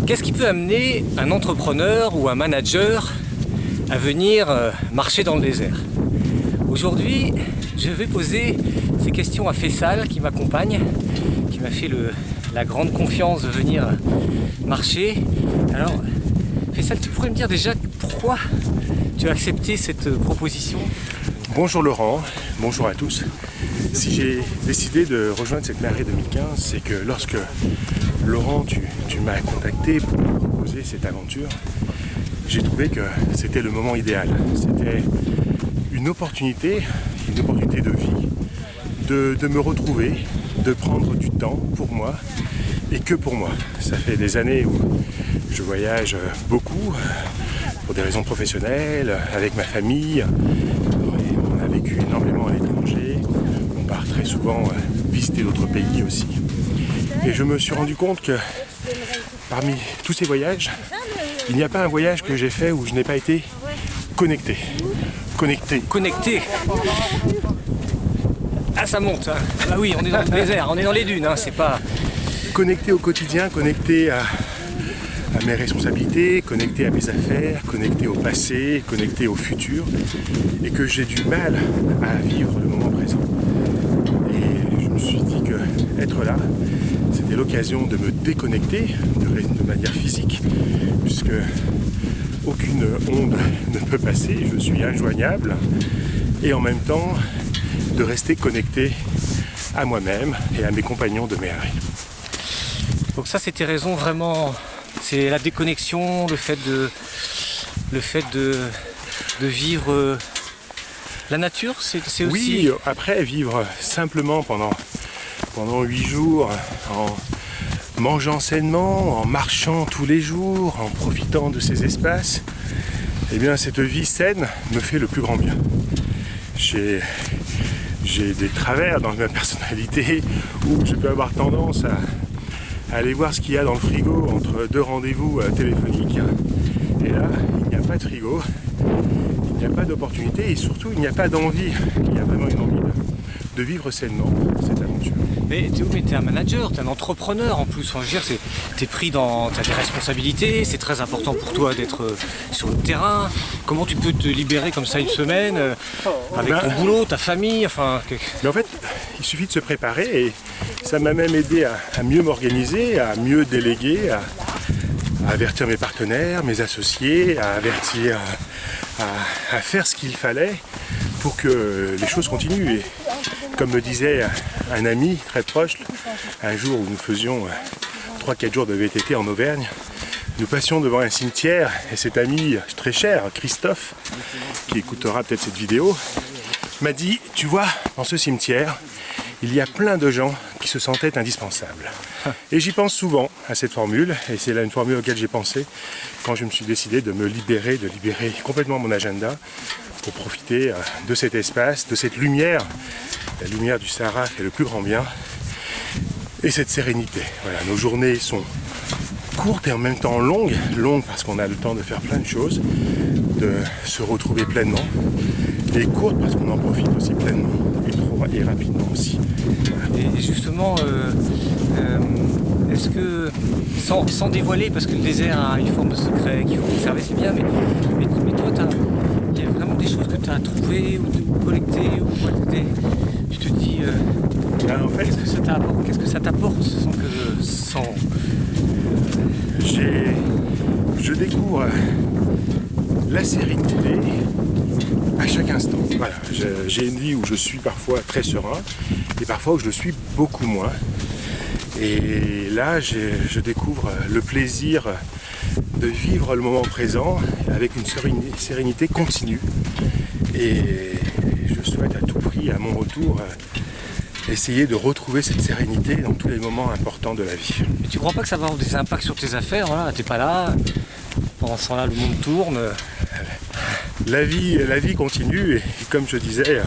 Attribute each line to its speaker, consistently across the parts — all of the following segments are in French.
Speaker 1: Qu'est-ce qui peut amener un entrepreneur ou un manager à venir marcher dans le désert? Aujourd'hui, je vais poser ces questions à Faisal qui m'accompagne, qui m'a fait la grande confiance de venir marcher. Alors, Faisal, tu pourrais me dire déjà pourquoi tu as accepté cette proposition?
Speaker 2: Bonjour Laurent, bonjour à tous. Si j'ai décidé de rejoindre cette marée 2015, c'est que lorsque Laurent, tu m'as contacté pour me proposer cette aventure, j'ai trouvé que c'était le moment idéal. C'était une opportunité de vie, de me retrouver, de prendre du temps pour moi et que pour moi. Ça fait des années où je voyage beaucoup pour des raisons professionnelles, avec ma famille. On a vécu énormément à l'étranger. On part très souvent visiter d'autres pays aussi. Et je me suis rendu compte que parmi tous ces voyages, il n'y a pas un voyage que j'ai fait où je n'ai pas été connecté.
Speaker 1: Connecté. Ah, ça monte, hein. Ah oui, on est dans le désert, on est dans les dunes, hein. C'est pas...
Speaker 2: Connecté au quotidien, connecté à mes responsabilités, connecté à mes affaires, connecté au passé, connecté au futur, et que j'ai du mal à vivre le moment présent. Et je me suis dit que être là, c'était l'occasion de me déconnecter de manière physique, puisque aucune onde ne peut passer, je suis injoignable, et en même temps de rester connecté à moi-même et à mes compagnons de mer.
Speaker 1: Donc ça, c'est tes raisons vraiment, c'est la déconnexion, le fait de vivre la nature, c'est aussi...
Speaker 2: Oui, après vivre simplement pendant 8 jours, en mangeant sainement, en marchant tous les jours, en profitant de ces espaces, eh bien cette vie saine me fait le plus grand bien. J'ai des travers dans ma personnalité où je peux avoir tendance à aller voir ce qu'il y a dans le frigo entre deux rendez-vous téléphoniques. Et là, il n'y a pas de frigo, il n'y a pas d'opportunité et surtout il n'y a pas d'envie. Il y a vraiment une envie de vivre sainement cette aventure.
Speaker 1: Mais t'es un manager, t'es un entrepreneur en plus. Enfin, je veux dire, t'es pris t'as des responsabilités, c'est très important pour toi d'être sur le terrain. Comment tu peux te libérer comme ça une semaine avec ton boulot, ta famille, enfin...
Speaker 2: Mais en fait, il suffit de se préparer et ça m'a même aidé à mieux m'organiser, à mieux déléguer, à avertir mes partenaires, mes associés, à faire ce qu'il fallait pour que les choses continuent. Et comme me disait un ami très proche, un jour où nous faisions 3-4 jours de VTT en Auvergne, nous passions devant un cimetière et cet ami très cher, Christophe, qui écoutera peut-être cette vidéo, m'a dit, tu vois, dans ce cimetière, il y a plein de gens qui se sentaient indispensables. Et j'y pense souvent à cette formule, et c'est là une formule auquel j'ai pensé quand je me suis décidé de me libérer, de libérer complètement mon agenda pour profiter de cet espace, de cette lumière. La lumière du Sahara fait le plus grand bien. Et cette sérénité. Voilà, nos journées sont courtes et en même temps longues. Longues parce qu'on a le temps de faire plein de choses, de se retrouver pleinement. Et courtes parce qu'on en profite aussi pleinement et rapidement aussi. Voilà.
Speaker 1: Et justement, est-ce que, sans dévoiler, parce que le désert a une forme de secret qu'il faut conserver, c'est bien, mais toi, il y a vraiment des choses que tu as trouvées ou collectées, ou quoi, tu te dis,
Speaker 2: en fait,
Speaker 1: qu'est-ce que ça t'apporte
Speaker 2: je découvre la sérénité à chaque instant. Voilà, j'ai une vie où je suis parfois très serein et parfois où je le suis beaucoup moins. Et là, je découvre le plaisir de vivre le moment présent avec une sérénité continue. Et je souhaite à tout prix, à mon retour, essayer de retrouver cette sérénité dans tous les moments importants de la vie.
Speaker 1: Mais tu crois pas que ça va avoir des impacts sur tes affaires? Voilà, t'es pas là, pendant ce temps-là, le monde tourne.
Speaker 2: La vie continue et comme je disais,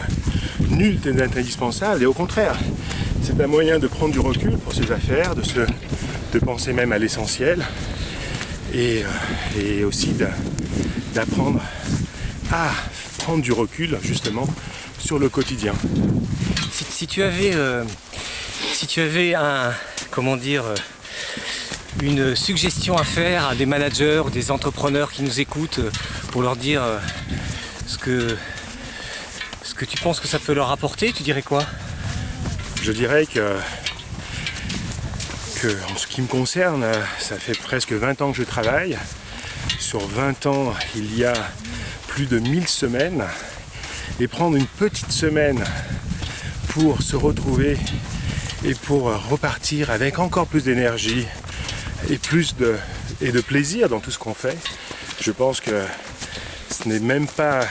Speaker 2: nul n'est indispensable et au contraire, c'est un moyen de prendre du recul pour ses affaires, de penser même à l'essentiel et aussi d'apprendre à prendre du recul justement sur le quotidien.
Speaker 1: Si tu avais un, comment dire, une suggestion à faire à des managers ou des entrepreneurs qui nous écoutent pour leur dire ce que tu penses que ça peut leur apporter, tu dirais quoi?
Speaker 2: Je dirais que en ce qui me concerne, ça fait presque 20 ans que je travaille. Sur 20 ans, il y a plus de 1000 semaines. Et prendre une petite semaine pour se retrouver et pour repartir avec encore plus d'énergie et de plaisir dans tout ce qu'on fait, je pense que c'est même pas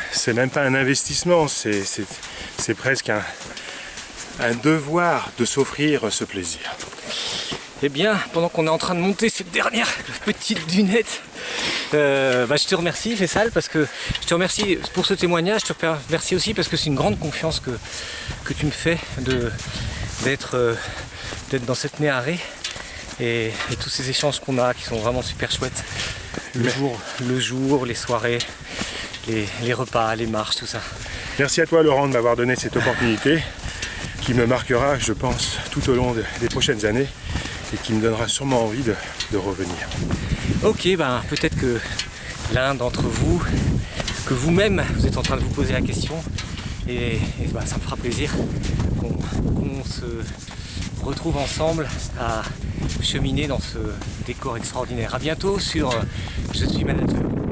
Speaker 2: un investissement, c'est presque un devoir de s'offrir ce plaisir.
Speaker 1: Eh bien, pendant qu'on est en train de monter cette dernière petite dunette, je te remercie Faisal, parce que je te remercie pour ce témoignage, je te remercie aussi parce que c'est une grande confiance que tu me fais d'être dans cette Néharé et tous ces échanges qu'on a qui sont vraiment super chouettes. Le jour, les soirées, les repas, les marches, tout ça.
Speaker 2: Merci à toi Laurent de m'avoir donné cette opportunité qui me marquera, je pense, tout au long des prochaines années et qui me donnera sûrement envie de revenir.
Speaker 1: Ok, peut-être que l'un d'entre vous, que vous-même, vous êtes en train de vous poser la question et ça me fera plaisir qu'on se retrouve ensemble à cheminer dans ce décor extraordinaire. À bientôt sur Je suis manager.